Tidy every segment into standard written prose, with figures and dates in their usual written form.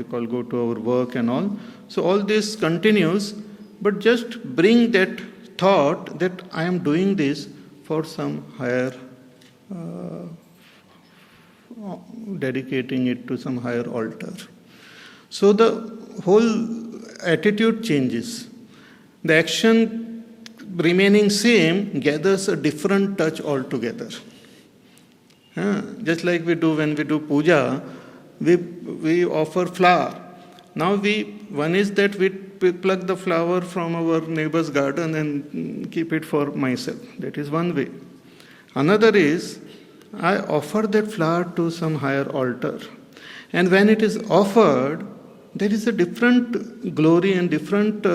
we call go to our work and all. So all this continues, but just bring that thought that I am doing this for some higher, dedicating it to some higher altar. So the whole attitude changes. The action remaining same gathers a different touch altogether. Just like we do when we do puja, we offer flower. Now one is that we pluck the flower from our neighbor's garden and keep it for myself. That is one way. Another is, I offer that flower to some higher altar. And when it is offered, there is a different glory and different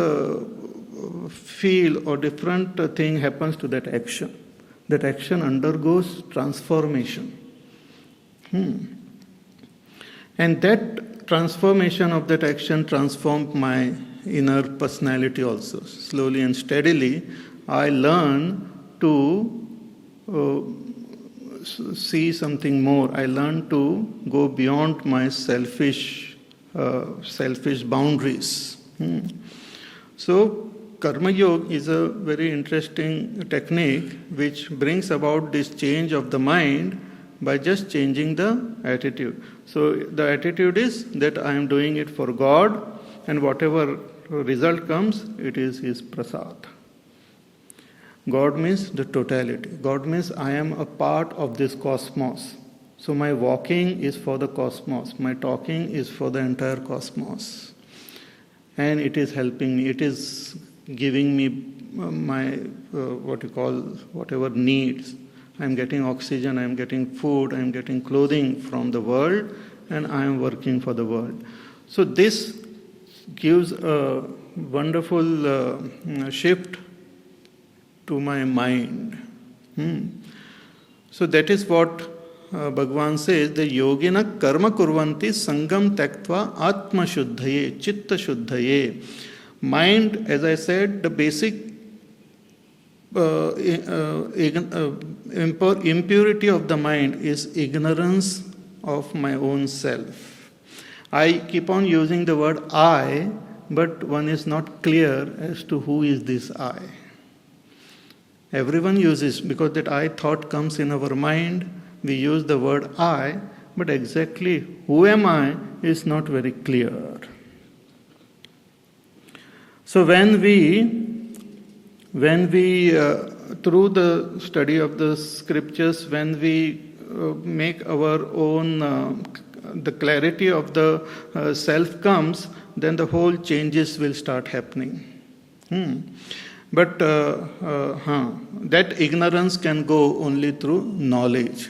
feel or different thing happens to that action. That action undergoes transformation. And that transformation of that action transformed my inner personality also. Slowly and steadily, I learn to see something more. I learn to go beyond my selfish boundaries. So, Karma Yoga is a very interesting technique which brings about this change of the mind by just changing the attitude. So the attitude is that I am doing it for God, and whatever result comes, it is His prasad. God means the totality. God means I am a part of this cosmos. So my walking is for the cosmos. My talking is for the entire cosmos. And it is helping me. It is giving me my, whatever needs. I am getting oxygen, I am getting food, I am getting clothing from the world, and I am working for the world. So this gives a wonderful shift to my mind. So that is what Bhagavan says, the yogina karma kurvanti sangam taktva atma shuddhaye, chitta shuddhaye. Mind, as I said, the basic impurity of the mind is ignorance of my own self. I keep on using the word I, but one is not clear as to who is this I. Everyone uses, because that I thought comes in our mind, we use the word I, but exactly who am I is not very clear. So when we through the study of the scriptures, when we make our own, the clarity of the self comes, then the whole changes will start happening. But that ignorance can go only through knowledge.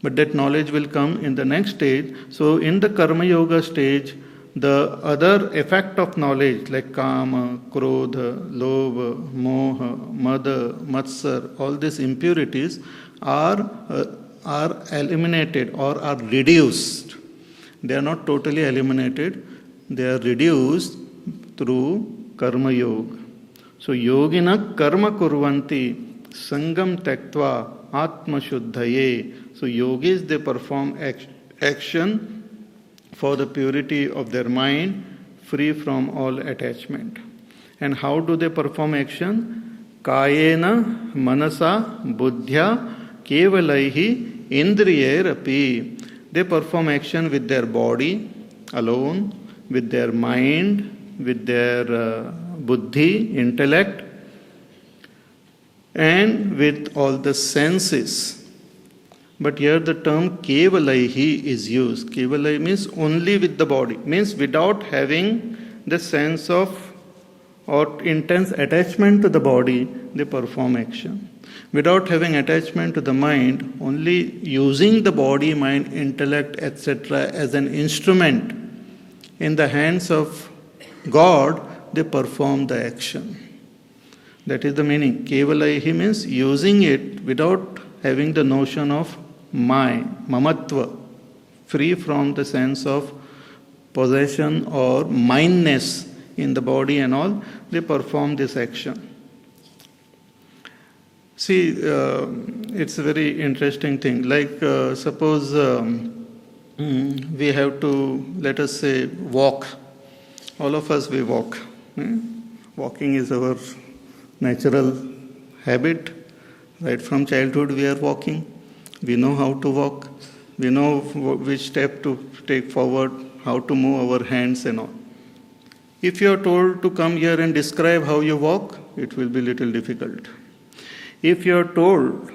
But that knowledge will come in the next stage. So in the Karma Yoga stage, the other effect of knowledge like kama, krodha, lobha, moha, mada, matsar, all these impurities are eliminated or are reduced. They are not totally eliminated, they are reduced through Karma Yoga. So yogina karma kurvanti sangam taktva atma shuddhaye. So yogis, they perform action for the purity of their mind, free from all attachment. And how do they perform action? Kayena manasa buddhya kevalaihi indriyerapi. They perform action with their body alone, with their mind, with their buddhi, intellect, and with all the senses. But here the term kevalaihi is used. Kevalai means only with the body, means without having the sense of or intense attachment to the body, they perform action. Without having attachment to the mind, only using the body, mind, intellect, etc. as an instrument in the hands of God, they perform the action. That is the meaning. Kevalaihi means using it without having the notion of mamatva, free from the sense of possession or mindness in the body and all, they perform this action. See, it's a very interesting thing. Like suppose we have to, let us say, walk. All of us, we walk. Walking is our natural habit. Right from childhood, we are walking. We know how to walk. We know which step to take forward, how to move our hands and all. If you are told to come here and describe how you walk, it will be little difficult. If you are told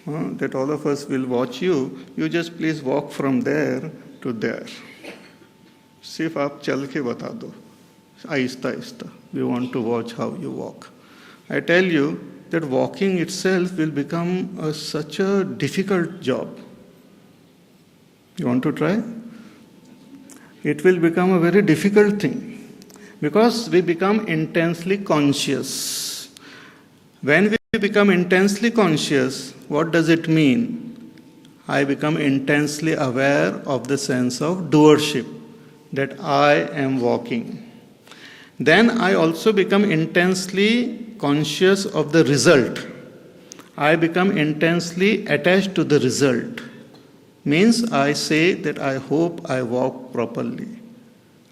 that all of us will watch you, you just please walk from there to there. सिर्फ आप चल के बता दो, Aahista Aahista. We want to watch how you walk. I tell you that walking itself will become such a difficult job. You want to try? It will become a very difficult thing because we become intensely conscious. When we become intensely conscious, what does it mean? I become intensely aware of the sense of doership, that I am walking. Then I also become intensely conscious of the result. I become intensely attached to the result. Means I say that I hope I walk properly.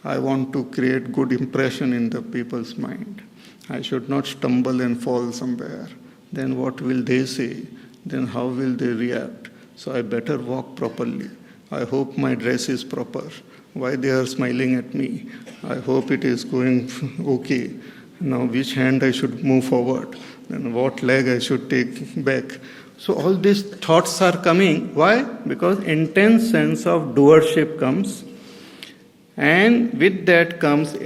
I want to create good impression in the people's mind. I should not stumble and fall somewhere. Then what will they say? Then how will they react? So I better walk properly. I hope my dress is proper. Why they are smiling at me? I hope it is going okay. Now which hand I should move forward? Then what leg I should take back? So all these thoughts are coming. Why? Because intense sense of doership comes, and with that comes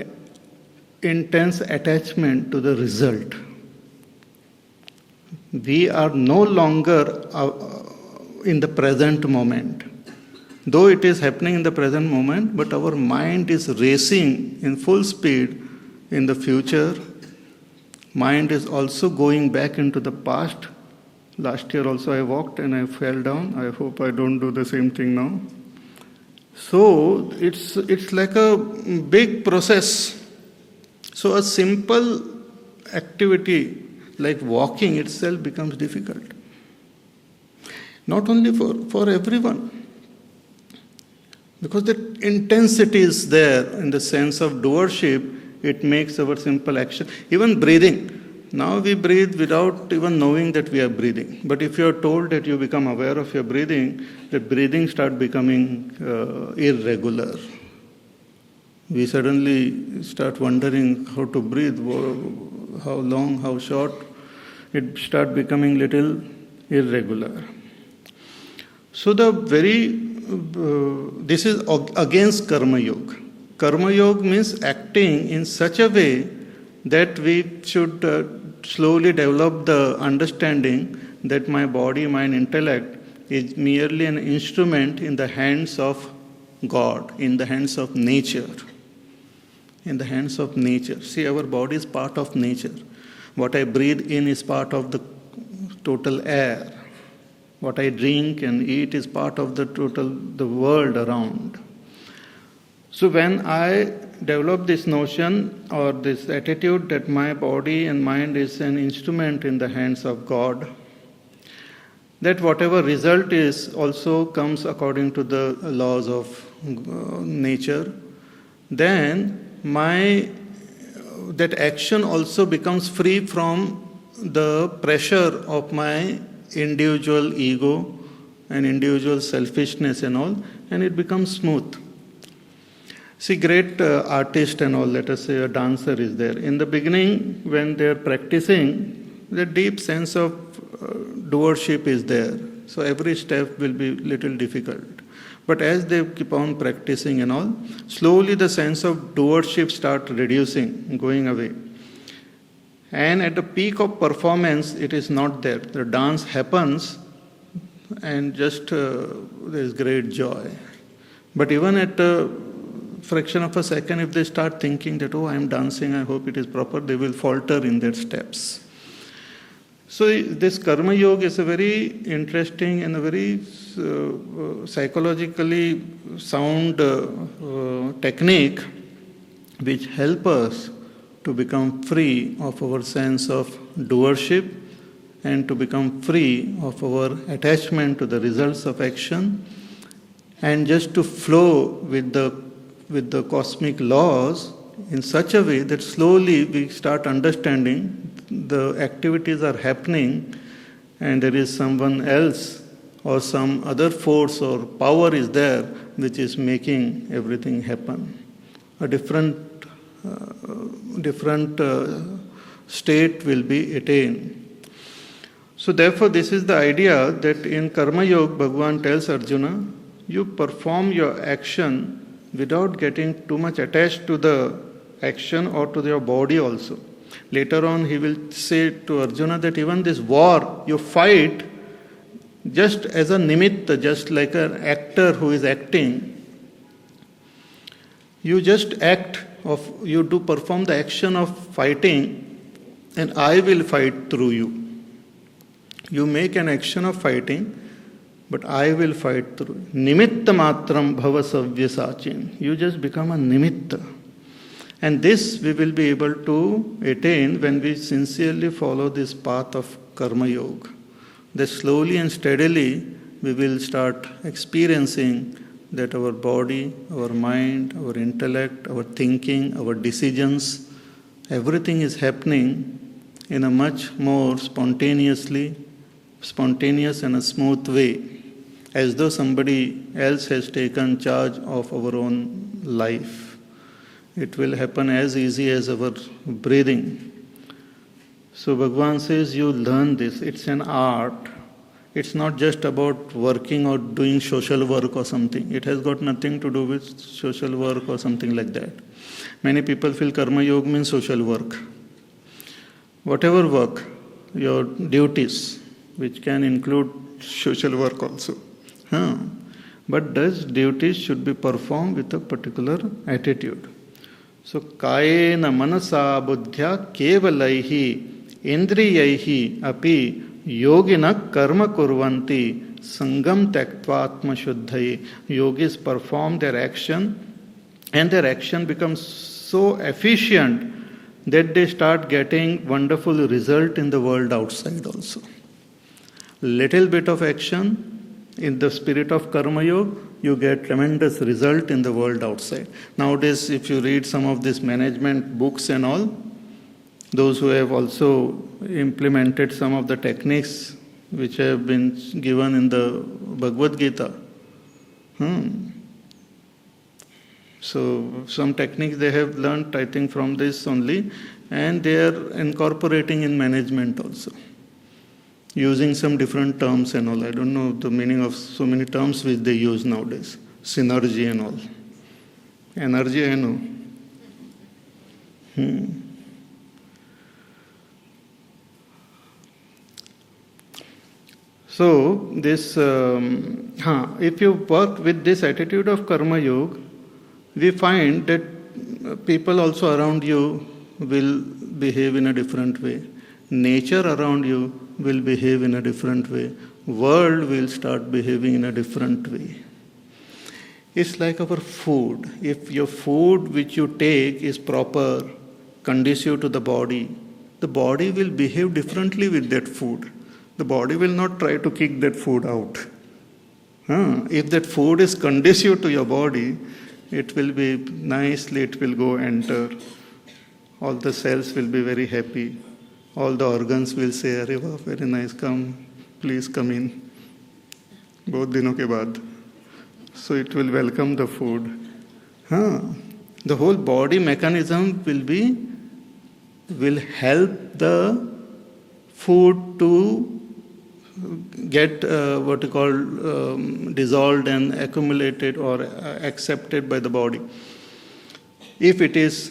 intense attachment to the result. We are no longer in the present moment. Though it is happening in the present moment, but our mind is racing in full speed in the future. Mind is also going back into the past. Last year also I walked and I fell down. I hope I don't do the same thing now. So it's like a big process. So a simple activity like walking itself becomes difficult. Not only for everyone. Because the intensity is there in the sense of doership, it makes our simple action. Even breathing. Now we breathe without even knowing that we are breathing. But if you are told that you become aware of your breathing, the breathing start becoming irregular. We suddenly start wondering how to breathe, how long, how short. It start becoming little irregular. So this is against Karma Yoga. Karma Yoga means acting in such a way that we should slowly develop the understanding that my body, mind, intellect is merely an instrument in the hands of God, in the hands of nature. In the hands of nature. See, our body is part of nature. What I breathe in is part of the total air. What I drink and eat is part of the world around. So when I develop this notion or this attitude that my body and mind is an instrument in the hands of God, that whatever result is also comes according to the laws of nature, then that action also becomes free from the pressure of my individual ego and individual selfishness and all, and it becomes smooth. See, great artist and all, let us say a dancer is there. In the beginning, when they are practicing, the deep sense of doership is there. So every step will be little difficult. But as they keep on practicing and all, slowly the sense of doership start reducing, going away. And at the peak of performance, it is not there. The dance happens and just there is great joy. But even at a fraction of a second, if they start thinking that, oh, I am dancing, I hope it is proper, they will falter in their steps. So this Karma Yoga is a very interesting and a very psychologically sound technique which help us to become free of our sense of doership and to become free of our attachment to the results of action and just to flow with the cosmic laws in such a way that slowly we start understanding the activities are happening and there is someone else or some other force or power is there which is making everything happen. A different state will be attained. So therefore this is the idea that in Karma Yoga Bhagavan tells Arjuna, you perform your action without getting too much attached to the action or to your body also. Later on he will say to Arjuna that even this war, you fight just as a nimitta, just like an actor who is acting. You just you do perform the action of fighting and I will fight through you. You make an action of fighting, but I will fight through. Nimitta matram bhava savyasachin. You just become a nimitta. And this we will be able to attain when we sincerely follow this path of Karma Yoga. That slowly and steadily we will start experiencing that our body, our mind, our intellect, our thinking, our decisions, everything is happening in a much more spontaneous and a smooth way, as though somebody else has taken charge of our own life. It will happen as easy as our breathing. So Bhagavan says you learn this. It's an art. It's not just about working or doing social work or something. It has got nothing to do with social work or something like that. Many people feel Karma Yoga means social work. Whatever work, your duties, which can include social work also. But those duties should be performed with a particular attitude. So, kayena manasa buddhya kevalaihi indriyaihi api yogina karma kurvanti sangam tyaktvatma shuddhaye. Yogis perform their action and their action becomes so efficient that they start getting wonderful result in the world outside also. Little bit of action in the spirit of Karma Yoga, you get tremendous result in the world outside. Nowadays, if you read some of these management books and all, those who have also implemented some of the techniques which have been given in the Bhagavad Gita. So some techniques they have learnt, I think, from this only, and they are incorporating in management also, using some different terms and all. I don't know the meaning of so many terms which they use nowadays. Synergy and all. Energy, I know. So this, if you work with this attitude of Karma Yoga, we find that people also around you will behave in a different way. Nature around you will behave in a different way. World will start behaving in a different way. It's like our food. If your food which you take is proper, conducive to the body will behave differently with that food. The body will not try to kick that food out. If that food is conducive to your body, it will be nicely, it will go enter. All the cells will be very happy. All the organs will say, "Arey wow, very nice, come, please come in." Bahut dino ke baad. So it will welcome the food. The whole body mechanism will help the food to get dissolved and accumulated or accepted by the body. If it is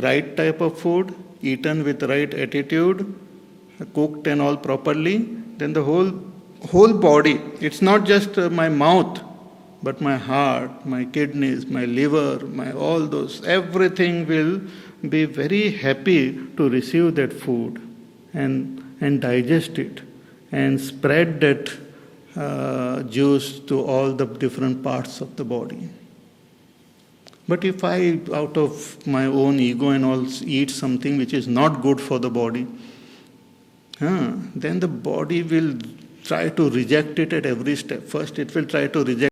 right type of food, eaten with right attitude, cooked and all properly, then the whole body, it's not just my mouth, but my heart, my kidneys, my liver, my all those, everything will be very happy to receive that food and digest it and spread that juice to all the different parts of the body. But if I, out of my own ego and all, eat something which is not good for the body, then the body will try to reject it at every step. First, it will try to reject